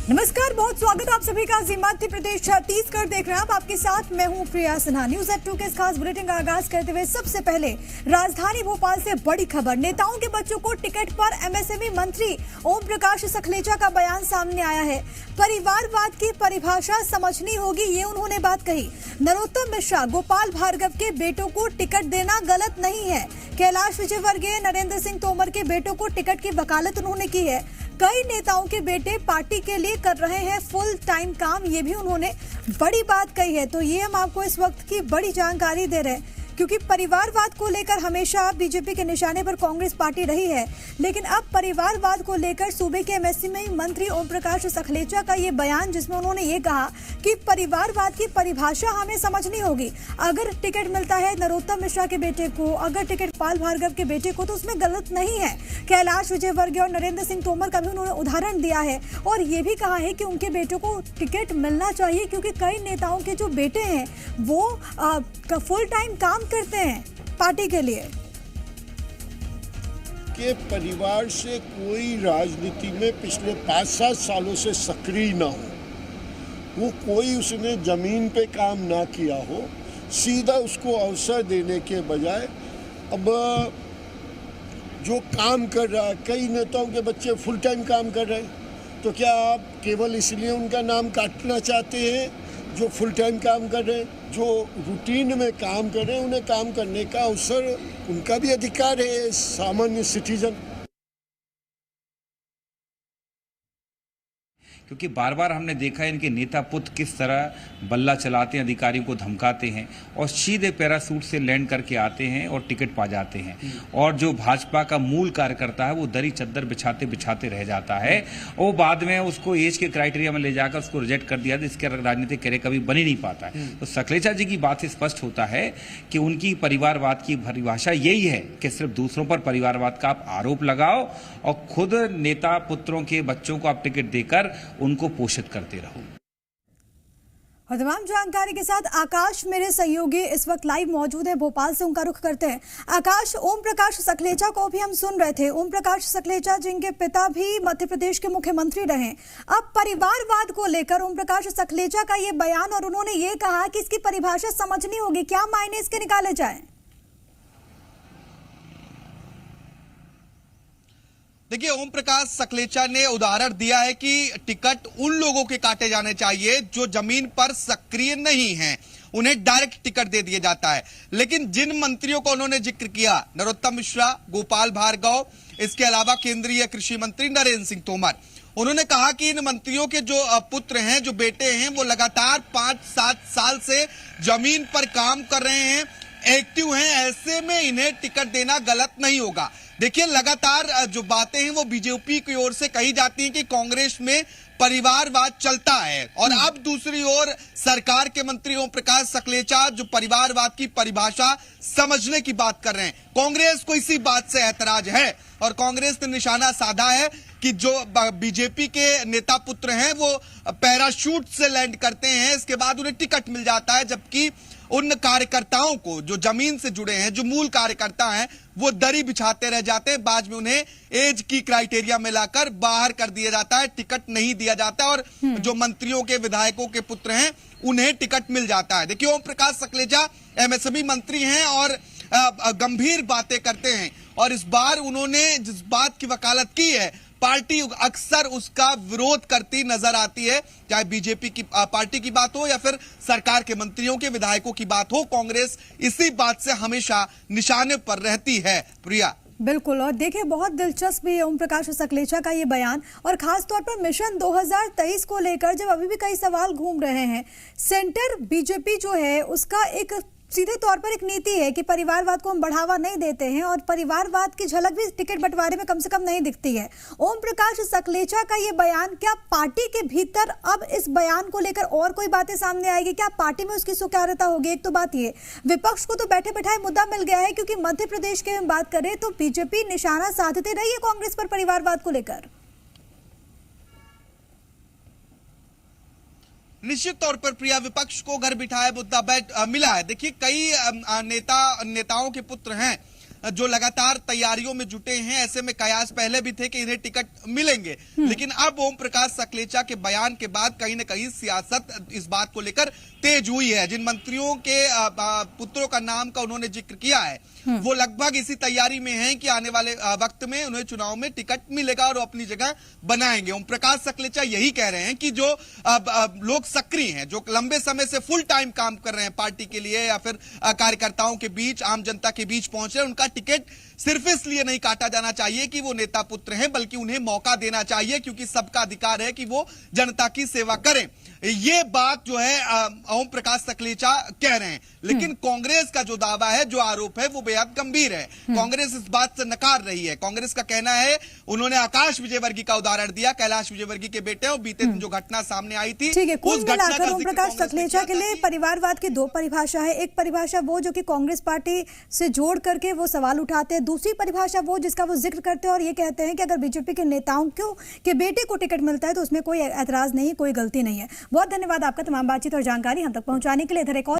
नमस्कार, बहुत स्वागत आप सभी का। मध्य प्रदेश छत्तीसगढ़ देख रहे हैं आप, आपके साथ मैं हूं प्रिया सिन्हा। न्यूज एट 2 के इस खास बुलेटिन का आगाज करते हुए सबसे पहले राजधानी भोपाल से बड़ी खबर। नेताओं के बच्चों को टिकट पर एमएसएमई मंत्री ओम प्रकाश सखलेचा का बयान सामने आया है। परिवारवाद की परिभाषा समझनी होगी, ये उन्होंने बात कही। नरोत्तम मिश्रा, गोपाल भार्गव के बेटों को टिकट देना गलत नहीं है। कैलाश विजयवर्गीय, नरेंद्र सिंह तोमर के बेटों को टिकट की वकालत उन्होंने की है। कई नेताओं के बेटे पार्टी के लिए कर रहे हैं फुल टाइम काम, ये भी उन्होंने बड़ी बात कही है। तो ये हम आपको इस वक्त की बड़ी जानकारी दे रहे हैं, क्योंकि परिवारवाद को लेकर हमेशा बीजेपी के निशाने पर कांग्रेस पार्टी रही है, लेकिन अब परिवारवाद को लेकर सूबे के एमएसएमई मंत्री ओम प्रकाश सखलेचा का ये बयान, जिसमें उन्होंने ये कहा कि परिवारवाद की परिभाषा हमें समझनी होगी। अगर टिकट मिलता है नरोत्तम मिश्रा के बेटे को, अगर टिकट गोपाल भार्गव के बेटे को, तो उसमें गलत नहीं है। कैलाश विजयवर्गीय और नरेंद्र सिंह तोमर का भी उन्होंने उदाहरण दिया है और ये भी कहा है कि उनके बेटों को टिकट मिलना चाहिए, क्योंकि कई नेताओं के जो बेटे हैं वो फुल टाइम काम करते हैं पार्टी के लिए। के परिवार से कोई राजनीति में पिछले 5-7 सालों से सक्रिय ना हो, वो कोई उसने जमीन पे काम ना किया हो, सीधा उसको अवसर देने के बजाय अब जो काम कर रहा है, कई नेताओं के बच्चे फुल टाइम काम कर रहे हैं, तो क्या आप केवल इसलिए उनका नाम काटना चाहते हैं? जो फुल टाइम काम कर रहे हैं, जो रूटीन में काम कर रहे हैं, उन्हें काम करने का अवसर, उनका भी अधिकार है, सामान्य सिटीजन। क्योंकि बार बार हमने देखा है इनके नेता पुत्र किस तरह बल्ला चलाते हैं, अधिकारियों को धमकाते हैं और सीधे पैरासूट से लैंड करके आते हैं और टिकट पा जाते हैं। और जो भाजपा का मूल कार्यकर्ता है वो दरी चद्दर बिछाते बिछाते रह जाता है और बाद में उसको एज के क्राइटेरिया में ले जाकर उसको रिजेक्ट कर दिया, इसके राजनीतिक कैरियर कभी बन ही नहीं पाता है। तो सखलेचा जी की बात से स्पष्ट होता है कि उनकी परिवारवाद की परिभाषा यही है कि सिर्फ दूसरों पर परिवारवाद का आप आरोप लगाओ और खुद नेता पुत्रों के बच्चों को आप टिकट देकर उनको पोषित करते रहो। और तमाम जानकारी के साथ आकाश मेरे सहयोगी इस वक्त लाइव मौजूद है भोपाल से, उनका रुख करते हैं। आकाश, ओम प्रकाश सखलेचा को भी हम सुन रहे थे। ओम प्रकाश सखलेचा जिनके पिता भी मध्य प्रदेश के मुख्यमंत्री रहे, अब परिवारवाद को लेकर ओम प्रकाश सखलेचा का ये बयान, और उन्होंने ये कहा कि इसकी परिभाषा समझनी होगी। क्या मायने इसके निकाले जाए? देखिए, ओम प्रकाश सखलेचा ने उदाहरण दिया है कि टिकट उन लोगों के काटे जाने चाहिए जो जमीन पर सक्रिय नहीं हैं, उन्हें डायरेक्ट टिकट दे दिया जाता है। लेकिन जिन मंत्रियों को उन्होंने जिक्र किया, नरोत्तम मिश्रा, गोपाल भार्गव, इसके अलावा केंद्रीय कृषि मंत्री नरेंद्र सिंह तोमर, उन्होंने कहा कि इन मंत्रियों के जो पुत्र हैं, जो बेटे हैं, वो लगातार 5-7 साल से जमीन पर काम कर रहे हैं, एक्टिव हैं, ऐसे में इन्हें टिकट देना गलत नहीं होगा। देखिए, लगातार जो बातें हैं वो बीजेपी की ओर से कही जाती हैं कि कांग्रेस में परिवारवाद चलता है, और अब दूसरी ओर सरकार के मंत्री ओम प्रकाश सखलेचा जो परिवारवाद की परिभाषा समझने की बात कर रहे हैं। कांग्रेस को इसी बात से ऐतराज है और कांग्रेस ने निशाना साधा है कि जो बीजेपी के नेता पुत्र हैं वो पैराशूट से लैंड करते हैं, इसके बाद उन्हें टिकट मिल जाता है, जबकि उन कार्यकर्ताओं को जो जमीन से जुड़े हैं, जो मूल कार्यकर्ता हैं, वो दरी बिछाते रह जाते हैं। बाद में उन्हें एज की क्राइटेरिया में लाकर बाहर कर दिया जाता है, टिकट नहीं दिया जाता और जो मंत्रियों के, विधायकों के पुत्र हैं, उन्हें टिकट मिल जाता है। देखिए, ओम प्रकाश सखलेचा एमएसएमई मंत्री हैं और गंभीर बातें करते हैं, और इस बार उन्होंने जिस बात की वकालत की है, पार्टी अक्सर उसका विरोध करती नजर आती है, चाहे बीजेपी की पार्टी की बात हो या फिर सरकार के मंत्रियों के, विधायकों की बात हो। कांग्रेस इसी बात से हमेशा निशाने पर रहती है। प्रिया, बिल्कुल, और देखिए बहुत दिलचस्प भी है ओम प्रकाश सखलेचा का ये बयान, और खास तौर पर मिशन 2023 को लेकर जब अभी भी कई सवाल घूम रहे हैं। सेंटर बीजेपी जो है उसका एक सीधे तौर पर एक नीति है कि परिवारवाद को हम बढ़ावा नहीं देते हैं, और परिवारवाद की झलक भी टिकट बंटवारे में कम से कम नहीं दिखती है। ओम प्रकाश सखलेचा का ये बयान, क्या पार्टी के भीतर अब इस बयान को लेकर और कोई बातें सामने आएगी? क्या पार्टी में उसकी स्वीकार्यता होगी? एक तो बात ये, विपक्ष को तो बैठे बैठाए मुद्दा मिल गया है, क्योंकि मध्य प्रदेश की हम बात करें तो बीजेपी निशाना साधते रही है कांग्रेस पर परिवारवाद को लेकर। निश्चित तौर पर प्रिया, विपक्ष को घर बिठाए मुद्दा मिला है। देखिए, कई नेताओं के पुत्र हैं जो लगातार तैयारियों में जुटे हैं। ऐसे में कयास पहले भी थे कि इन्हें टिकट मिलेंगे, लेकिन अब ओम प्रकाश सकलेचा के बयान के बाद कहीं ना कहीं सियासत इस बात को लेकर तेज हुई है। जिन मंत्रियों के पुत्रों का नाम का उन्होंने जिक्र किया है, वो लगभग इसी तैयारी में हैं कि आने वाले वक्त में उन्हें चुनाव में टिकट मिलेगा और वो अपनी जगह बनाएंगे। ओम प्रकाश सकलेचा यही कह रहे हैं कि जो लोग सक्रिय हैं, जो लंबे समय से फुल टाइम काम कर रहे हैं पार्टी के लिए या फिर कार्यकर्ताओं के बीच, आम जनता के बीच पहुंच रहे हैं, उनका टिकट सिर्फ इसलिए नहीं काटा जाना चाहिए कि वो नेता पुत्र हैं, बल्कि उन्हें मौका देना चाहिए, क्योंकि सबका अधिकार है कि वो जनता की सेवा करें। ये बात जो है ओम प्रकाश सकलेचा कह रहे हैं। लेकिन कांग्रेस का जो दावा है, जो आरोप है, वो बेहद गंभीर है। कांग्रेस इस बात से नकार रही है। कांग्रेस का कहना है, उन्होंने आकाश विजयवर्गीय का उदाहरण दिया, कैलाश विजयवर्गीय के बेटे, और बीते दिन जो घटना सामने आई थी, ठीक है। कुल उस घटना मिलाकर का ओम जिक्र प्रकाश कांग्रेस ने सकलेचा के किया लिए था कि परिवारवाद की दो परिभाषा है। एक परिभाषा वो जो कि कांग्रेस पार्टी से जोड़ करके वो सवाल उठाते हैं, दूसरी परिभाषा वो जिसका वो जिक्र करते हैं और ये कहते हैं कि अगर बीजेपी के नेताओं के बेटे को टिकट मिलता है तो उसमें कोई एतराज नहीं, कोई गलती नहीं है। बहुत धन्यवाद आपका तमाम बातचीत और जानकारी हम तक पहुंचाने के लिए। इधर एक और